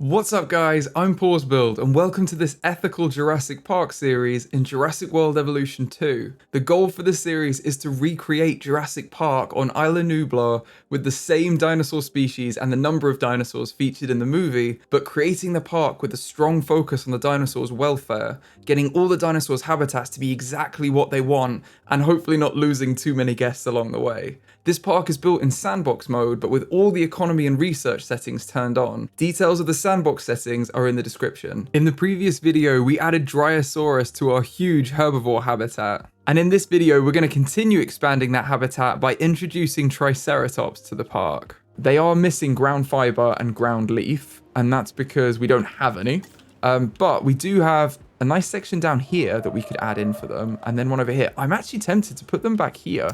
What's up guys, I'm PawsBuild and welcome to this ethical Jurassic Park series in Jurassic World Evolution 2. The goal for this series is to recreate Jurassic Park on Isla Nublar with the same dinosaur species and the number of dinosaurs featured in the movie, but creating the park with a strong focus on the dinosaurs' welfare, getting all the dinosaurs' habitats to be exactly what they want, and hopefully not losing too many guests along the way. This park is built in sandbox mode, but with all the economy and research settings turned on. Details of the sandbox settings are in the description. In the previous video, we added Dryosaurus to our huge herbivore habitat. And in this video, we're going to continue expanding that habitat by introducing Triceratops to the park. They are missing ground fiber and ground leaf, and that's because we don't have any. But we do have a nice section down here that we could add in for them, and then one over here. I'm actually tempted to put them back here.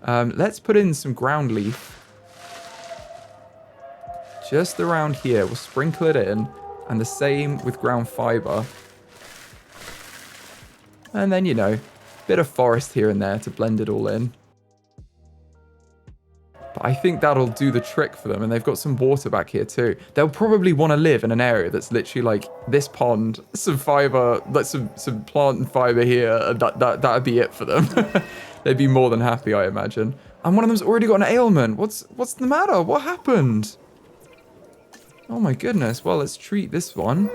Let's put in some ground leaf. Just around here, we'll sprinkle it in, and the same with ground fiber. And then, you know, bit of forest here and there to blend it all in. But I think that'll do the trick for them, and they've got some water back here too. They'll probably want to live in an area that's literally like this pond, some fiber, like some plant and fiber here, and that'd be it for them. They'd be more than happy, I imagine. And one of them's already got an ailment. What's the matter? What happened? Oh my goodness. Well, let's treat this one.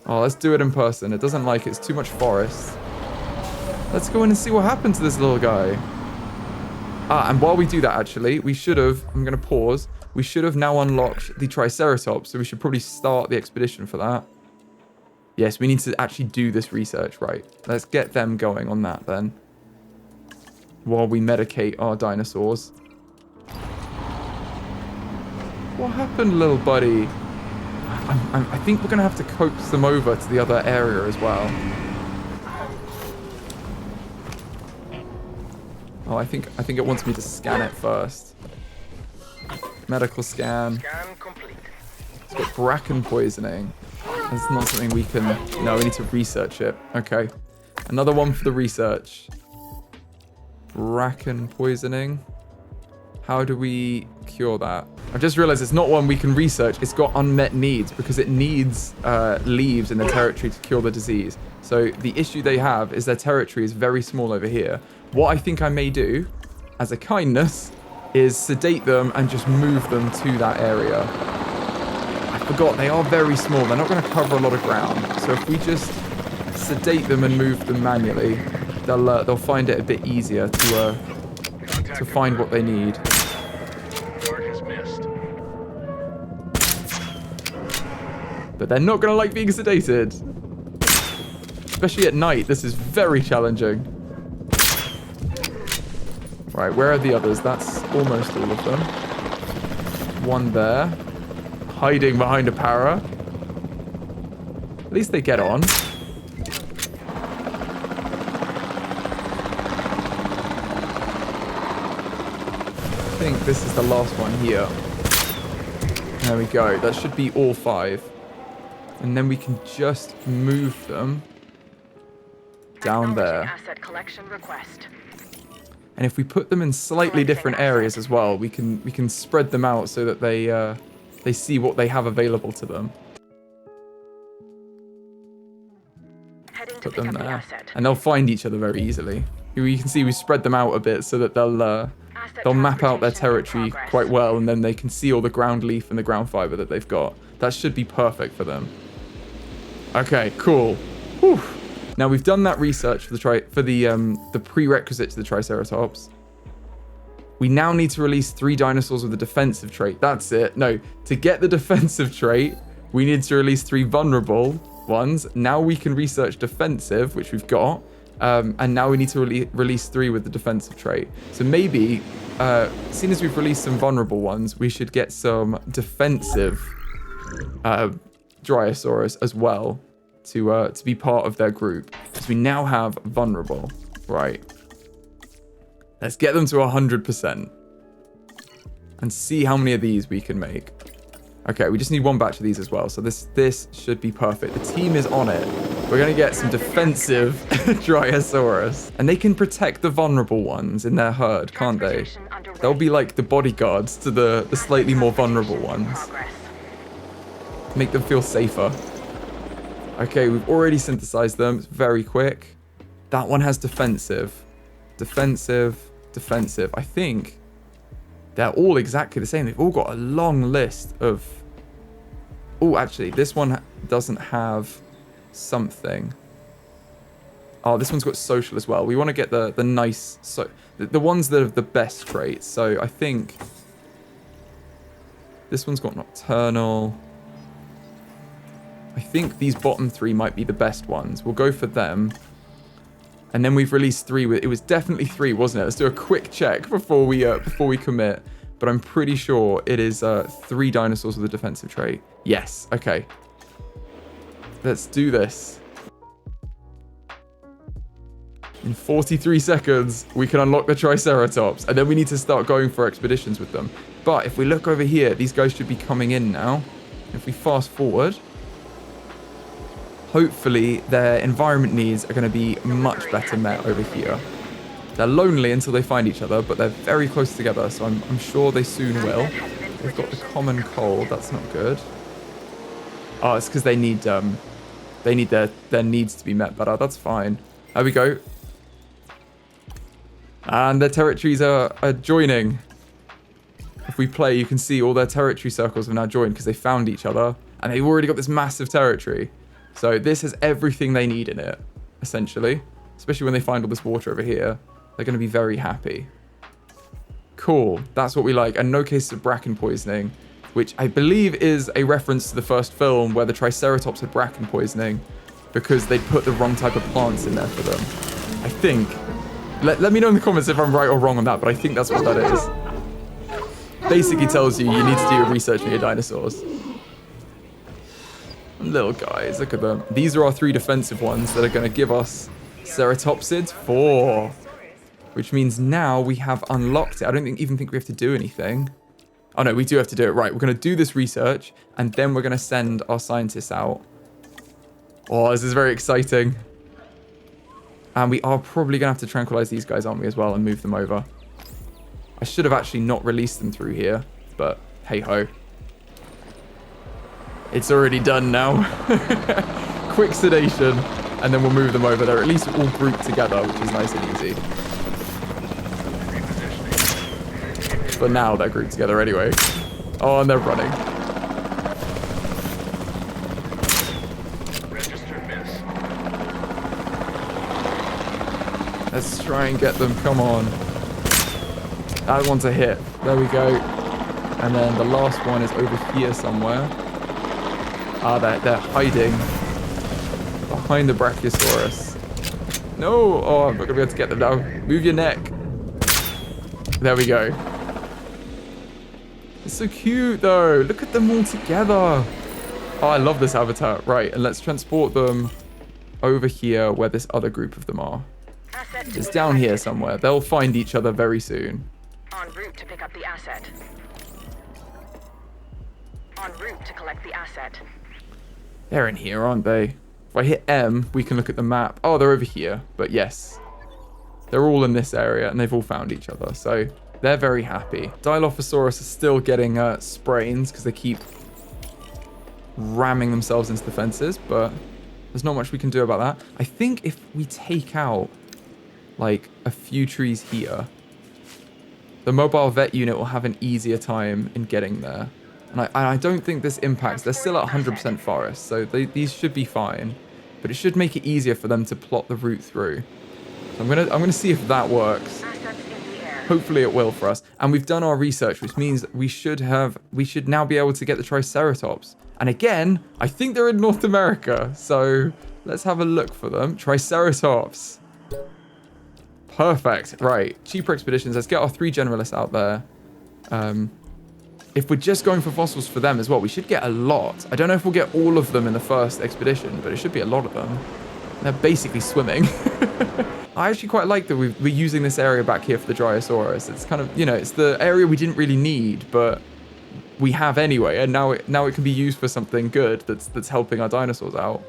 Oh, let's do it in person. It doesn't like it. It's too much forest. Let's go in and see what happened to this little guy. Ah, and while we do that, actually, we should have... I'm going to pause. We should have now unlocked the Triceratops, so we should probably start the expedition for that. Yes, we need to actually do this research, right. Let's get them going on that then. While we medicate our dinosaurs. What happened, little buddy? I think we're going to have to coax them over to the other area as well. Oh, I think it wants me to scan it first. Medical scan. Scan complete. It's got bracken poisoning. That's not something we can... No, we need to research it. Okay. Another one for the research. Bracken poisoning. How do we cure that? I just realized it's not one we can research. It's got unmet needs because it needs leaves in the territory to cure the disease. So the issue they have is their territory is very small over here. What I think I may do, as a kindness, is sedate them and just move them to that area. I forgot, they are very small. They're not going to cover a lot of ground. So if we just sedate them and move them manually, they'll find it a bit easier to find what they need. But they're not going to like being sedated. Especially at night, this is very challenging. Right, where are the others? That's almost all of them. One there. Hiding behind a para. At least they get on. I think this is the last one here. There we go. That should be all 5. And then we can just move them down there. Asset collection request. And if we put them in slightly different areas as well, we can spread them out so that they see what they have available to them. Put them there. And they'll find each other very easily. You can see we spread them out a bit so that they'll map out their territory quite well, and then they can see all the ground leaf and the ground fiber that they've got. That should be perfect for them. Okay, cool. Whew. Now we've done that research for the prerequisite to the Triceratops. We now need to release 3 dinosaurs with a defensive trait. That's it. No, to get the defensive trait, we need to release 3 vulnerable ones. Now we can research defensive, which we've got. And now we need to release 3 with the defensive trait. So maybe, seeing as we've released some vulnerable ones, we should get some defensive Dryosaurus as well to be part of their group. So we now have vulnerable. Right. Let's get them to 100% and see how many of these we can make. Okay, we just need 1 batch of these as well. So this should be perfect. The team is on it. We're going to get some defensive Dryosaurus. And they can protect the vulnerable ones in their herd, can't they? They'll be like the bodyguards to the slightly more vulnerable ones. Make them feel safer. Okay, we've already synthesized them. It's very quick. That one has defensive. Defensive. Defensive. I think they're all exactly the same. They've all got a long list of... Oh, actually, this one doesn't have something. Oh, this one's got social as well. We want to get the nice... the ones that have the best traits. So I think... This one's got nocturnal. I think these bottom three might be the best ones. We'll go for them. And then we've released three. It was definitely three, wasn't it? Let's do a quick check before we commit. But I'm pretty sure it is 3 dinosaurs with a defensive trait. Yes. Okay. Let's do this. In 43 seconds, we can unlock the Triceratops. And then we need to start going for expeditions with them. But if we look over here, these guys should be coming in now. If we fast forward... Hopefully, their environment needs are going to be much better met over here. They're lonely until they find each other, but they're very close together, so I'm sure they soon will. They've got the common cold. That's not good. Oh, it's because they need their needs to be met better. That's fine. There we go. And their territories are joining. If we play, you can see all their territory circles have now joined because they found each other, and they've already got this massive territory. So this has everything they need in it, essentially. Especially when they find all this water over here. They're going to be very happy. Cool. That's what we like. And no cases of bracken poisoning, which I believe is a reference to the first film where the Triceratops had bracken poisoning because they'd put the wrong type of plants in there for them. I think. Let me know in the comments if I'm right or wrong on that, but I think that's what that is. Basically tells you need to do your research on your dinosaurs. Little guys, look at them. These are our 3 defensive ones that are going to give us ceratopsids 4. Which means now we have unlocked it. I don't even think we have to do anything. Oh no, we do have to do it. Right, we're going to do this research and then we're going to send our scientists out. Oh, this is very exciting. And we are probably going to have to tranquilize these guys, aren't we, as well, and move them over. I should have actually not released them through here, but hey ho. It's already done now. Quick sedation, and then we'll move them over. They're at least all grouped together, which is nice and easy. But now they're grouped together anyway. Oh, and they're running. Let's try and get them. Come on. That one's a hit. There we go. And then the last one is over here somewhere. Ah, they're hiding behind the Brachiosaurus. No! Oh, I'm not going to be able to get them now. Move your neck. There we go. It's so cute, though. Look at them all together. Oh, I love this habitat. Right, and let's transport them over here where this other group of them are. It's down here somewhere. They'll find each other very soon. En route to pick up the asset. En route to collect the asset. They're in here, aren't they? If I hit M, we can look at the map. Oh, they're over here. But yes, they're all in this area, and they've all found each other. So they're very happy. Dilophosaurus is still getting sprains because they keep ramming themselves into the fences, but there's not much we can do about that. I think if we take out, like, a few trees here, the mobile vet unit will have an easier time in getting there. And I don't think this impacts. They're still at 100% forest, so these should be fine. But it should make it easier for them to plot the route through. So I'm gonna see if that works. Hopefully it will for us. And we've done our research, which means that we should now be able to get the Triceratops. And again, I think they're in North America. So let's have a look for them. Triceratops. Perfect. Right. Cheaper expeditions. Let's get our 3 generalists out there. If we're just going for fossils for them as well, we should get a lot. I don't know if we'll get all of them in the first expedition, but it should be a lot of them. They're basically swimming. I actually quite like that we're using this area back here for the Dryosaurus. It's kind of, you know, it's the area we didn't really need, but we have anyway. And now it can be used for something good that's helping our dinosaurs out.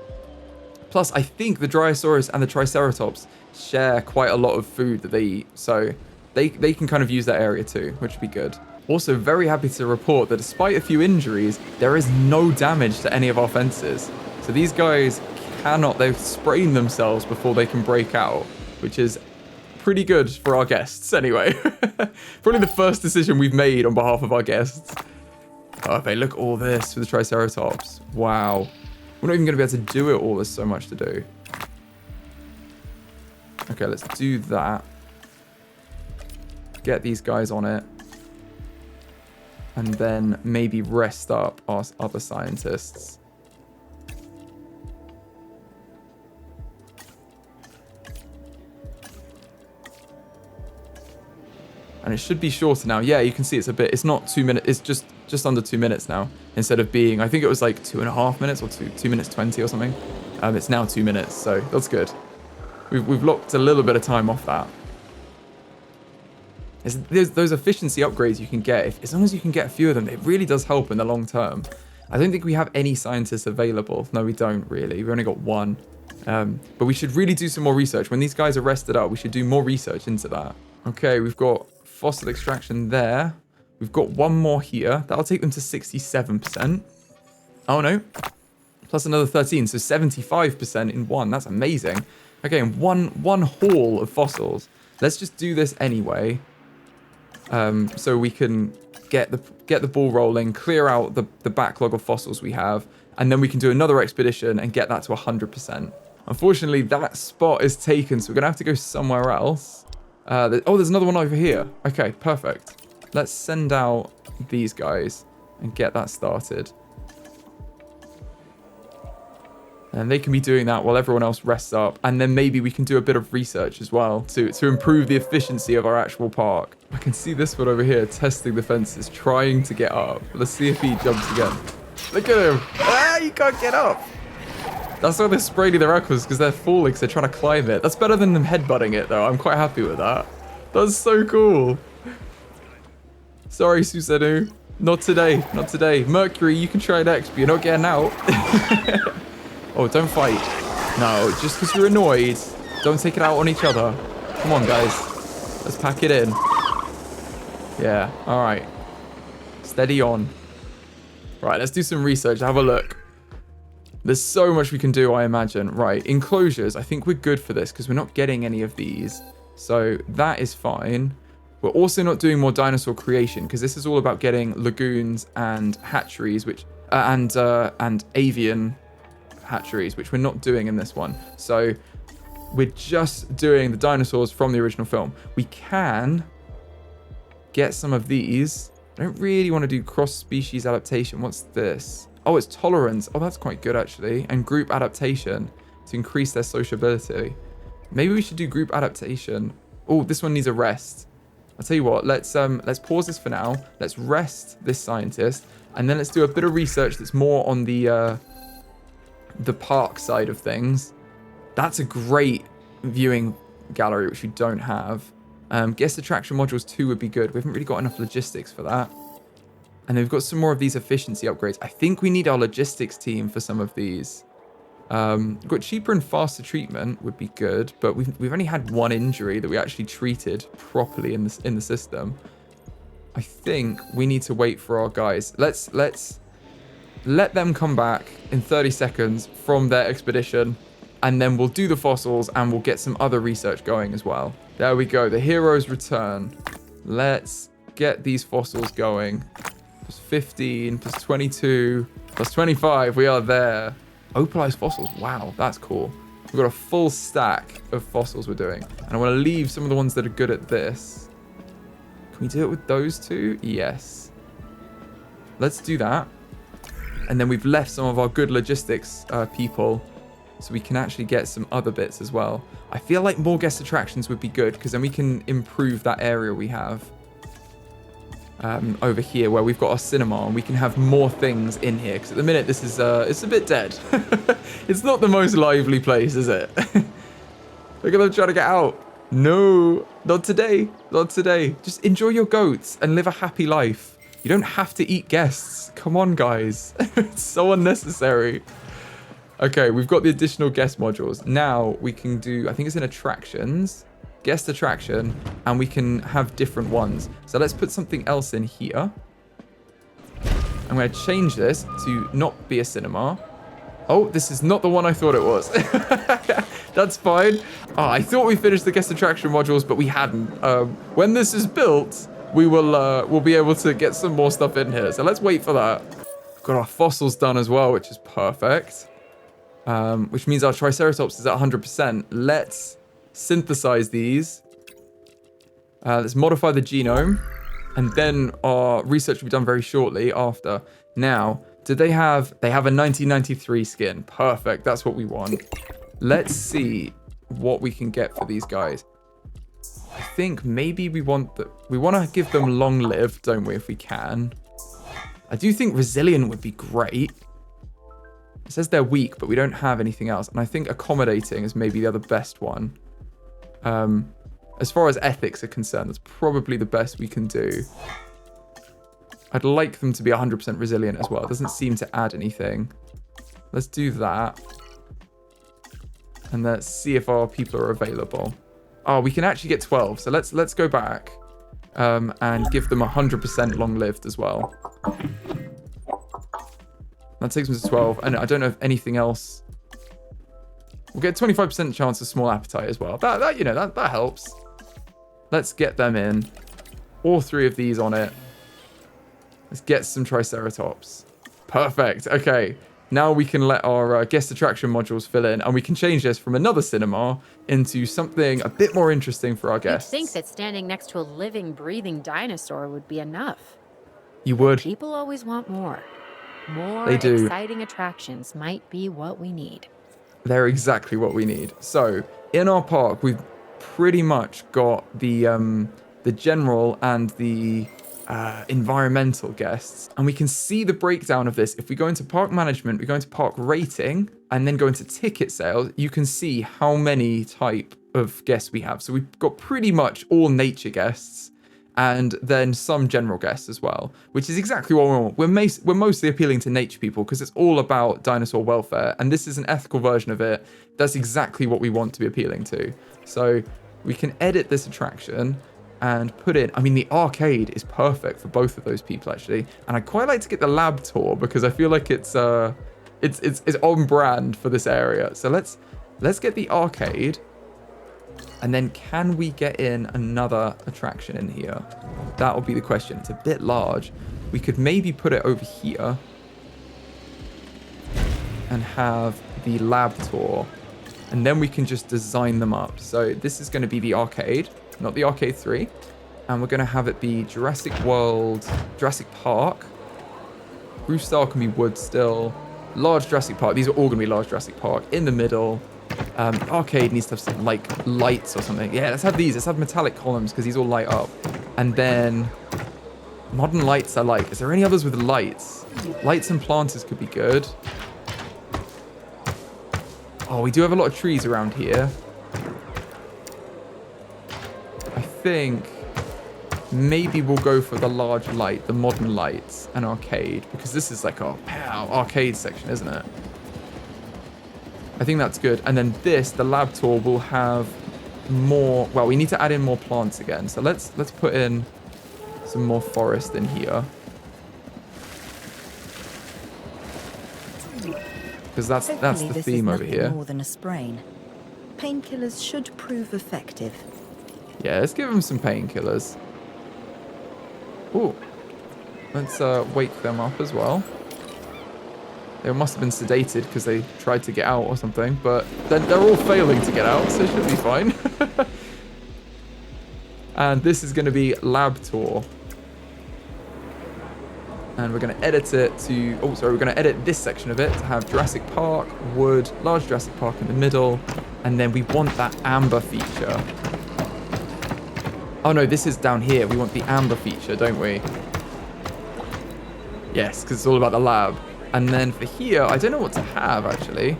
Plus, I think the Dryosaurus and the Triceratops share quite a lot of food that they eat. So they can kind of use that area too, which would be good. Also, very happy to report that despite a few injuries, there is no damage to any of our fences. So these guys they've sprained themselves before they can break out, which is pretty good for our guests anyway. Probably the first decision we've made on behalf of our guests. Oh, okay, look at all this for the Triceratops. Wow. We're not even going to be able to do it all. There's so much to do. Okay, let's do that. Get these guys on it. And then maybe rest up our other scientists. And it should be shorter now. Yeah, you can see it's not 2 minutes. It's just under 2 minutes now. Instead of being, I think it was like 2.5 minutes or 2 minutes 20 or something. It's now 2 minutes, so that's good. We've locked a little bit of time off that. There's those efficiency upgrades you can get. As long as you can get a few of them, it really does help in the long term. I don't think we have any scientists available. No, we don't really. We've only got one. But we should really do some more research. When these guys are rested up, we should do more research into that. Okay, we've got fossil extraction there. We've got one more here. That'll take them to 67%. Oh no. Plus another 13, so 75% in one. That's amazing. Okay, and one haul of fossils. Let's just do this anyway. So we can get the ball rolling, clear out the backlog of fossils we have, and then we can do another expedition and get that to 100%. Unfortunately, that spot is taken, so we're gonna have to go somewhere else. There's another one over here. Okay, perfect. Let's send out these guys and get that started. And they can be doing that while everyone else rests up. And then maybe we can do a bit of research as well to improve the efficiency of our actual park. I can see this one over here testing the fences, trying to get up. Let's see if he jumps again. Look at him. Ah, you can't get up. That's why they're spraining their ankles, because they're falling because they're trying to climb it. That's better than them headbutting it, though. I'm quite happy with that. That's so cool. Sorry, Susanoo. Not today. Not today. Mercury, you can try next, but you're not getting out. Oh, don't fight. No, just because you're annoyed, don't take it out on each other. Come on, guys. Let's pack it in. Yeah, all right. Steady on. Right, let's do some research. Have a look. There's so much we can do, I imagine. Right, enclosures. I think we're good for this because we're not getting any of these. So that is fine. We're also not doing more dinosaur creation because this is all about getting lagoons and hatcheries, which and avian hatcheries, which we're not doing in this one. So we're just doing the dinosaurs from the original film. We can get some of these. I don't really want to do cross-species adaptation. What's this? Oh, it's tolerance. Oh, that's quite good, actually. And group adaptation to increase their sociability. Maybe we should do group adaptation. Oh, this one needs a rest. I'll tell you what, let's pause this for now. Let's rest this scientist, and then let's do a bit of research that's more on the park side of things. That's a great viewing gallery, which we don't have. Guest attraction modules 2 would be good. We haven't really got enough logistics for that. And then we've got some more of these efficiency upgrades. I think we need our logistics team for some of these. We've got cheaper and faster treatment would be good, but we've only had one injury that we actually treated properly in the system. I think we need to wait for our guys. Let's let them come back in 30 seconds from their expedition, and then we'll do the fossils and we'll get some other research going as well. There we go. The heroes return. Let's get these fossils going. Plus 15, plus 22, plus 25. We are there. Opalized fossils. Wow, that's cool. We've got a full stack of fossils we're doing. And I want to leave some of the ones that are good at this. Can we do it with those two? Yes. Let's do that. And then we've left some of our good logistics people so we can actually get some other bits as well. I feel like more guest attractions would be good because then we can improve that area we have over here where we've got our cinema, and we can have more things in here because at the minute this is it's a bit dead. It's not the most lively place, is it? Look at them trying to get out. No, not today. Not today. Just enjoy your goats and live a happy life. You don't have to eat guests. Come on, guys. It's so unnecessary. Okay, we've got the additional guest modules. Now we can do, I think it's in attractions, guest attraction, and we can have different ones. So let's put something else in here. I'm going to change this to not be a cinema. Oh, this is not the one I thought it was. That's fine. Oh, I thought we finished the guest attraction modules, but we hadn't. When this is built, we'll be able to get some more stuff in here. So let's wait for that. We've got our fossils done as well, which is perfect. Which means our Triceratops is at 100%. Let's synthesize these. Let's modify the genome. And then our research will be done very shortly after. Now, they have a 1993 skin. Perfect. That's what we want. Let's see what we can get for these guys. I think maybe we want to give them long lived, don't we, if we can. I do think resilient would be great. It says they're weak, but we don't have anything else. And I think accommodating is maybe the other best one. As far as ethics are concerned, that's probably the best we can do. I'd like them to be 100% resilient as well. It doesn't seem to add anything. Let's do that. And let's see if our people are available. Oh, we can actually get 12. So let's go back and give them 100% long-lived as well. That takes them to 12. And I don't know if anything else. We'll get 25% chance of small appetite as well. That helps. Let's get them in. All 3 of these on it. Let's get some Triceratops. Perfect. Okay. Now we can let our guest attraction modules fill in, and we can change this from another cinema into something a bit more interesting for our guests. You'd think that standing next to a living, breathing dinosaur would be enough. You would. People always want more. More They do. exciting attractions might be what we need. They're exactly what we need. So in our park, we've pretty much got the general and the environmental guests, and we can see the breakdown of this. If we go into park management, we go into park rating, and then go into ticket sales, you can see how many type of guests we have. So we've got pretty much all nature guests, and then some general guests as well, which is exactly what we want. We're mostly appealing to nature people because it's all about dinosaur welfare, and this is an ethical version of it. That's exactly what we want to be appealing to. So we can edit this attraction and put in, I mean, the arcade is perfect for both of those people actually, and I quite like to get the lab tour because I feel like it's on brand for this area. So let's get the arcade. And then can we get in another attraction in here? That will be the question. It's a bit large. We could maybe put it over here and have the lab tour. And then we can just design them up. So this is going to be the arcade, not the arcade 3. And we're going to have it be Jurassic Park. Roof style can be wood still. Large Jurassic Park. These are all going to be large Jurassic Park. In the middle. Arcade needs to have some like lights or something. Yeah, let's have these. Let's have metallic columns because these all light up. And then modern lights I like. Is there any others with lights? Lights and planters could be good. Oh, we do have a lot of trees around here. I think maybe we'll go for the large light, the modern lights and arcade, because this is like our arcade section, isn't it? I think that's good. And then this, the lab tour, will have more. Well, we need to add in more plants again. So let's put in some more forest in here. Because that's the theme over here. More than a sprain. Painkillers should prove effective. Yeah, let's give them some painkillers. Ooh. Let's wake them up as well. They must have been sedated because they tried to get out or something, but they're all failing to get out, so it should be fine. And this is going to be lab tour. And we're going to edit it to... Oh, sorry, we're going to edit this section of it to have Jurassic Park, wood, large Jurassic Park in the middle, and then we want that amber feature. Oh no, this is down here. We want the amber feature, don't we? Yes, because it's all about the lab. And then for here, I don't know what to have, actually.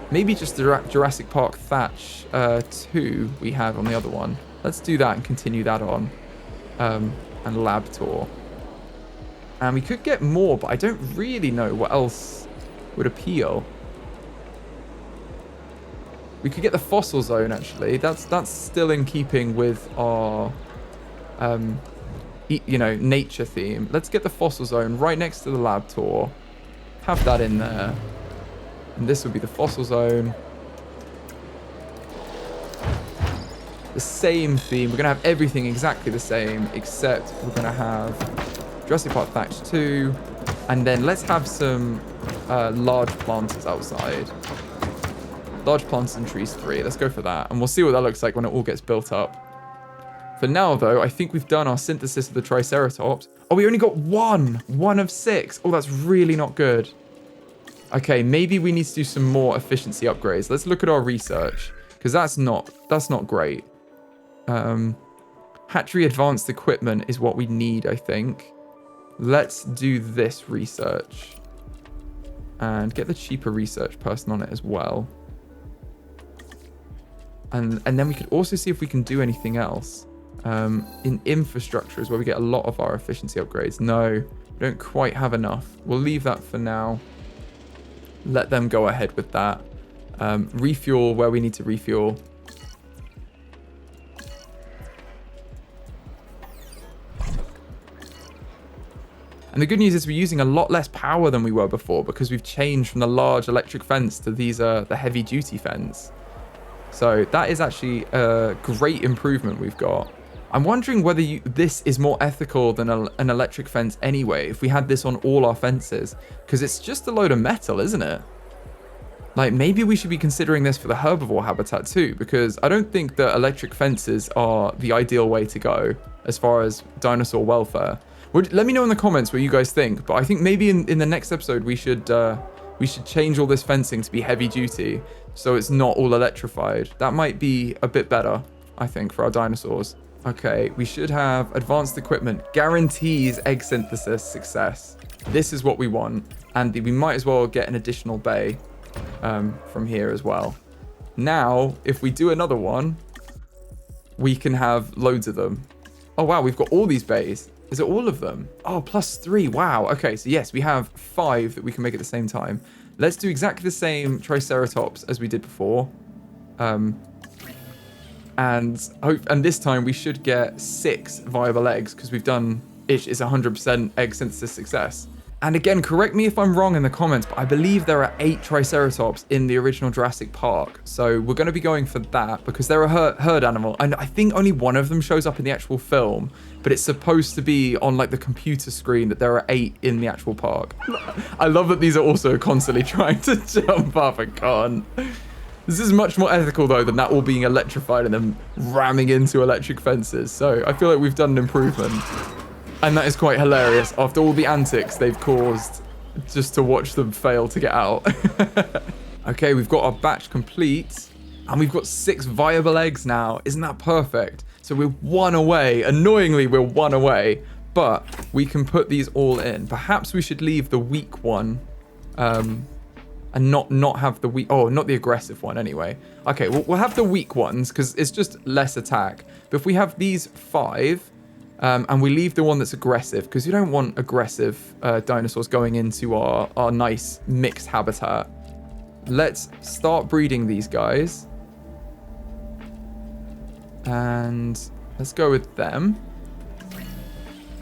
Maybe just the Jurassic Park Thatch 2 we had on the other one. Let's do that and continue that on. And lab tour. And we could get more, but I don't really know what else would appeal. We could get the fossil zone, actually. That's still in keeping with our, you know, nature theme. Let's get the fossil zone right next to the lab tour. Have that in there. And this will be the fossil zone. The same theme. We're going to have everything exactly the same, except we're going to have Jurassic Park Thatch 2. And then let's have some large planters outside. Large plants and trees 3. Let's go for that. And we'll see what that looks like when it all gets built up. For now, though, I think we've done our synthesis of the Triceratops. Oh, we only got one. 1 of 6. Oh, that's really not good. Okay, maybe we need to do some more efficiency upgrades. Let's look at our research, because that's not great. Hatchery advanced equipment is what we need, I think. Let's do this research. And get the cheaper research person on it as well. And then we could also see if we can do anything else. In infrastructure is where we get a lot of our efficiency upgrades. No, we don't quite have enough. We'll leave that for now. Let them go ahead with that. Refuel where we need to refuel. And the good news is we're using a lot less power than we were before because we've changed from the large electric fence to these the heavy duty fence. So that is actually a great improvement we've got. I'm wondering whether this is more ethical than an electric fence anyway, if we had this on all our fences, because it's just a load of metal, isn't it? Like, maybe we should be considering this for the herbivore habitat too, because I don't think that electric fences are the ideal way to go as far as dinosaur welfare. Let me know in the comments what you guys think, but I think maybe in the next episode we should change all this fencing to be heavy duty, so it's not all electrified. That might be a bit better, I think, for our dinosaurs. Okay, we should have advanced equipment. Guarantees egg synthesis success. This is what we want. And we might as well get an additional bay from here as well. Now, if we do another one, we can have loads of them. Oh, wow, we've got all these bays. Is it all of them? Oh, +3. Wow. Okay, so yes, we have 5 that we can make at the same time. Let's do exactly the same Triceratops as we did before. And this time we should get 6 viable eggs because we've done it's 100% egg synthesis success. And again, correct me if I'm wrong in the comments, but I believe there are 8 Triceratops in the original Jurassic Park. So we're going to be going for that because they're a herd animal. And I think only one of them shows up in the actual film, but it's supposed to be on like the computer screen that there are 8 in the actual park. I love that these are also constantly trying to jump up and can't. This is much more ethical though than that all being electrified and then ramming into electric fences. So I feel like we've done an improvement. And that is quite hilarious after all the antics they've caused just to watch them fail to get out. Okay, we've got our batch complete and we've got 6 viable eggs now. Isn't that perfect? So we're 1 away. Annoyingly, we're 1 away, but we can put these all in. Perhaps we should leave the weak one and not have the weak, oh, not the aggressive one anyway. Okay, we'll have the weak ones because it's just less attack. But if we have these 5, and we leave the one that's aggressive because you don't want aggressive dinosaurs going into our nice mixed habitat. Let's start breeding these guys. And let's go with them.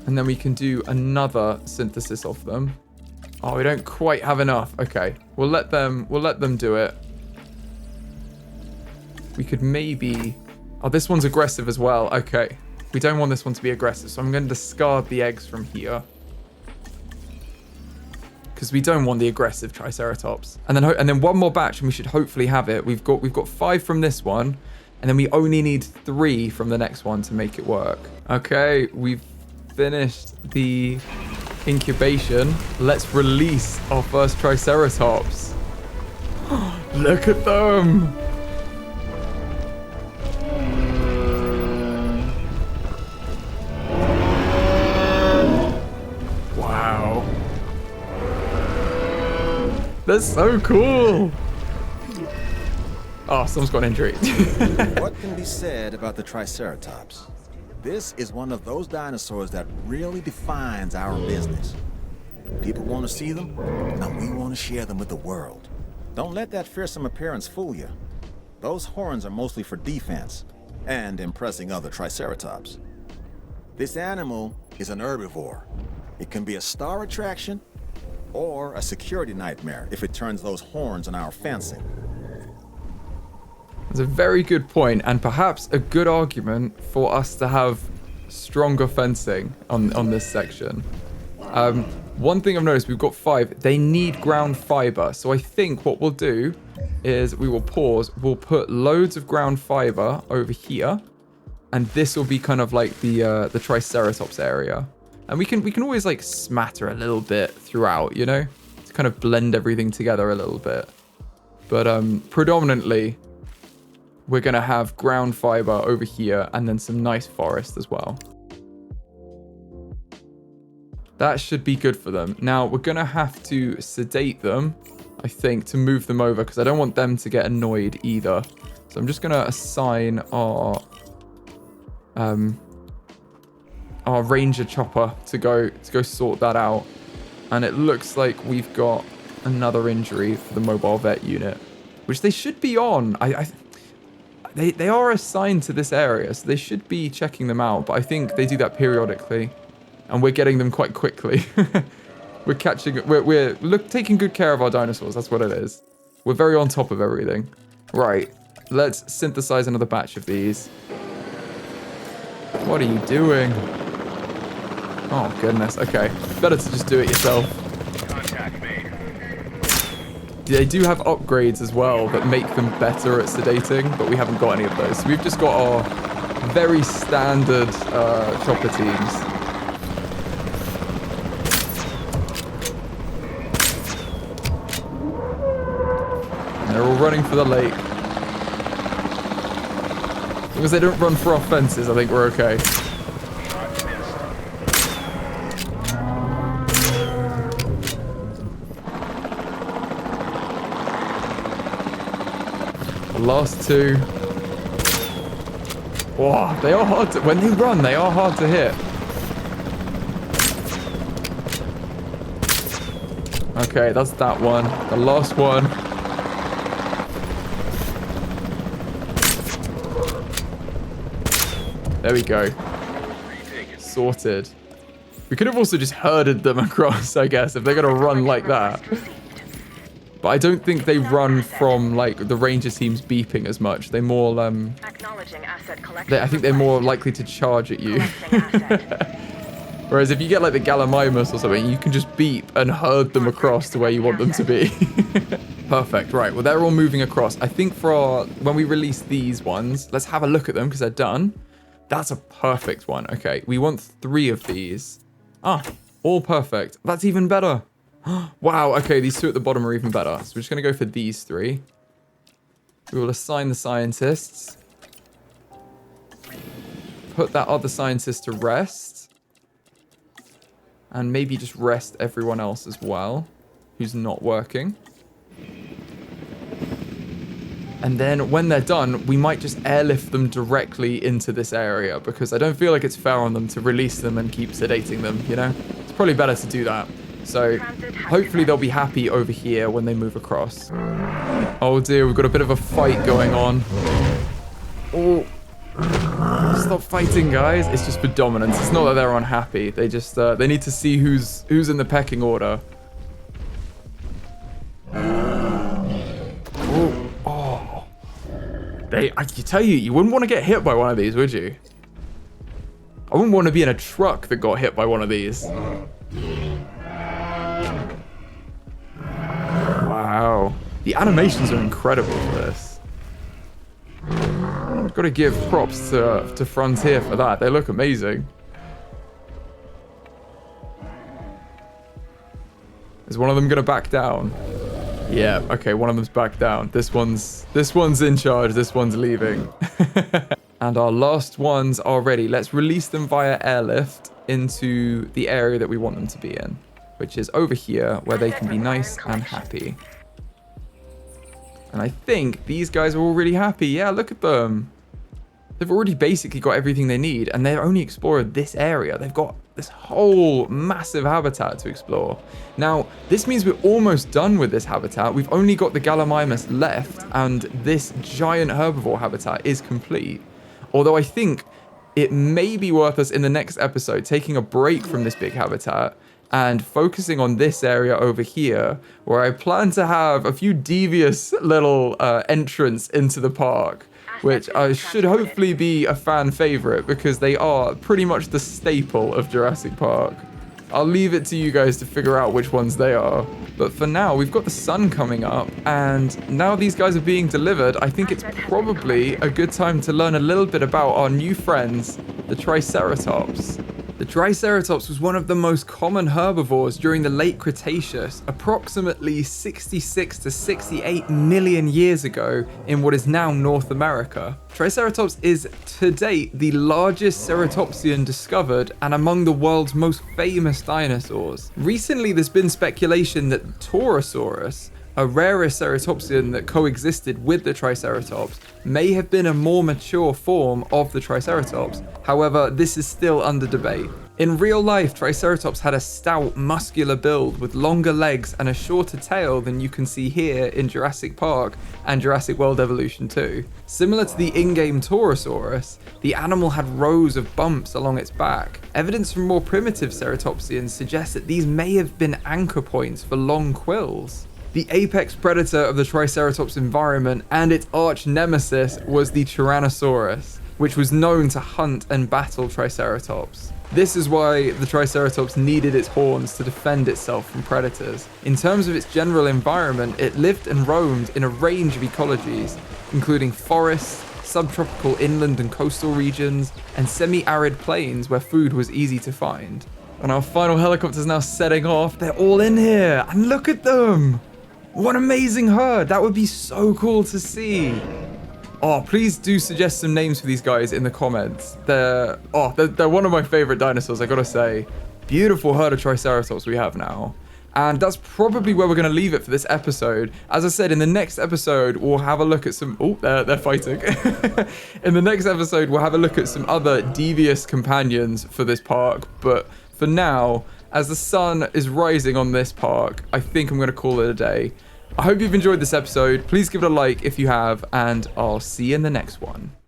And then we can do another synthesis of them. Oh, we don't quite have enough. Okay, we'll let them do it. We could maybe... Oh, this one's aggressive as well. Okay. We don't want this one to be aggressive, so I'm going to discard the eggs from here. Because we don't want the aggressive Triceratops. And then one more batch and we should hopefully have it. We've got 5 from this one. And then we only need 3 from the next one to make it work. Okay, we've finished the incubation. Let's release our first Triceratops. Look at them! Wow. That's so cool! Oh, someone's got an injury. What can be said about the Triceratops? This is one of those dinosaurs that really defines our business. People want to see them, and we want to share them with the world. Don't let that fearsome appearance fool you. Those horns are mostly for defense and impressing other Triceratops. This animal is an herbivore. It can be a star attraction or a security nightmare if it turns those horns on our fencing. It's a very good point, and perhaps a good argument for us to have stronger fencing on this section. One thing I've noticed, we've got 5. They need ground fiber. So I think what we'll do is we will pause. We'll put loads of ground fiber over here. And this will be kind of like the Triceratops area. And we can always like smatter a little bit throughout, you know? To kind of blend everything together a little bit. But predominantly, we're going to have ground fiber over here and then some nice forest as well. That should be good for them. Now, we're going to have to sedate them, I think, to move them over because I don't want them to get annoyed either. So I'm just going to assign our ranger chopper to go sort that out. And it looks like we've got another injury for the mobile vet unit, which they should be on. They are assigned to this area, so they should be checking them out. But I think they do that periodically. And we're getting them quite quickly. We're taking good care of our dinosaurs. That's what it is. We're very on top of everything. Right. Let's synthesize another batch of these. What are you doing? Oh, goodness. Okay. Better to just do it yourself. Contact made. They do have upgrades as well that make them better at sedating, but we haven't got any of those. So we've just got our very standard chopper teams. They're all running for the lake. As long as they don't run for our fences, I think we're okay. The last 2. Wow, they are hard to... When they run, they are hard to hit. Okay, that's that one. The last one. There we go. Sorted. We could have also just herded them across, I guess, if they're going to run like that. But I don't think they run from, like, the ranger teams beeping as much. They more, Acknowledging asset collection. I think they're more likely to charge at you. Whereas if you get, like, the Gallimimus or something, you can just beep and herd them across to where you want them to be. Perfect. Right. Well, they're all moving across. I think when we release these ones, let's have a look at them because they're done. That's a perfect one. Okay, we want 3 of these. Ah, all perfect. That's even better. Wow, okay, these 2 at the bottom are even better. So we're just going to go for these 3. We will assign the scientists. Put that other scientist to rest. And maybe just rest everyone else as well, who's not working. And then when they're done, we might just airlift them directly into this area because I don't feel like it's fair on them to release them and keep sedating them, you know? It's probably better to do that. So hopefully they'll be happy over here when they move across. Oh dear, we've got a bit of a fight going on. Oh, stop fighting, guys. It's just for dominance. It's not that they're unhappy. They just, they need to see who's in the pecking order. I can tell you, you wouldn't want to get hit by one of these, would you? I wouldn't want to be in a truck that got hit by one of these. Wow. The animations are incredible for this. I've got to give props to Frontier for that. They look amazing. Is one of them going to back down? Yeah, okay, one of them's back down. This one's in charge, this one's leaving. And our last ones are ready. Let's release them via airlift into the area that we want them to be in, which is over here where they can be nice and happy. And I think these guys are all really happy. Yeah, look at them. They've already basically got everything they need, and they've only explored this area. They've got this whole massive habitat to explore. Now, this means we're almost done with this habitat. We've only got the Gallimimus left, and this giant herbivore habitat is complete. Although I think it may be worth us in the next episode taking a break from this big habitat and focusing on this area over here, where I plan to have a few devious little entrants into the park, which should hopefully be a fan favorite because they are pretty much the staple of Jurassic Park. I'll leave it to you guys to figure out which ones they are. But for now, we've got the sun coming up, and now these guys are being delivered. I think it's probably a good time to learn a little bit about our new friends, the Triceratops. The Triceratops was one of the most common herbivores during the late Cretaceous, approximately 66 to 68 million years ago in what is now North America. Triceratops is, to date, the largest ceratopsian discovered and among the world's most famous dinosaurs. Recently, there's been speculation that Torosaurus, a rarer ceratopsian that coexisted with the Triceratops, may have been a more mature form of the Triceratops. However, this is still under debate. In real life, Triceratops had a stout, muscular build with longer legs and a shorter tail than you can see here in Jurassic Park and Jurassic World Evolution 2. Similar to the in-game Torosaurus, the animal had rows of bumps along its back. Evidence from more primitive ceratopsians suggests that these may have been anchor points for long quills. The apex predator of the Triceratops environment and its arch nemesis was the Tyrannosaurus, which was known to hunt and battle Triceratops. This is why the Triceratops needed its horns to defend itself from predators. In terms of its general environment, it lived and roamed in a range of ecologies, including forests, subtropical inland and coastal regions, and semi-arid plains where food was easy to find. And our final helicopter is now setting off. They're all in here, and look at them! What an amazing herd! That would be so cool to see. Oh, please do suggest some names for these guys in the comments. They're one of my favorite dinosaurs, I gotta say. Beautiful herd of Triceratops we have now. And that's probably where we're gonna leave it for this episode. As I said, in the next episode, we'll have a look at some... Oh, they're fighting. In the next episode, we'll have a look at some other devious companions for this park. But for now, as the sun is rising on this park, I think I'm gonna call it a day. I hope you've enjoyed this episode. Please give it a like if you have, and I'll see you in the next one.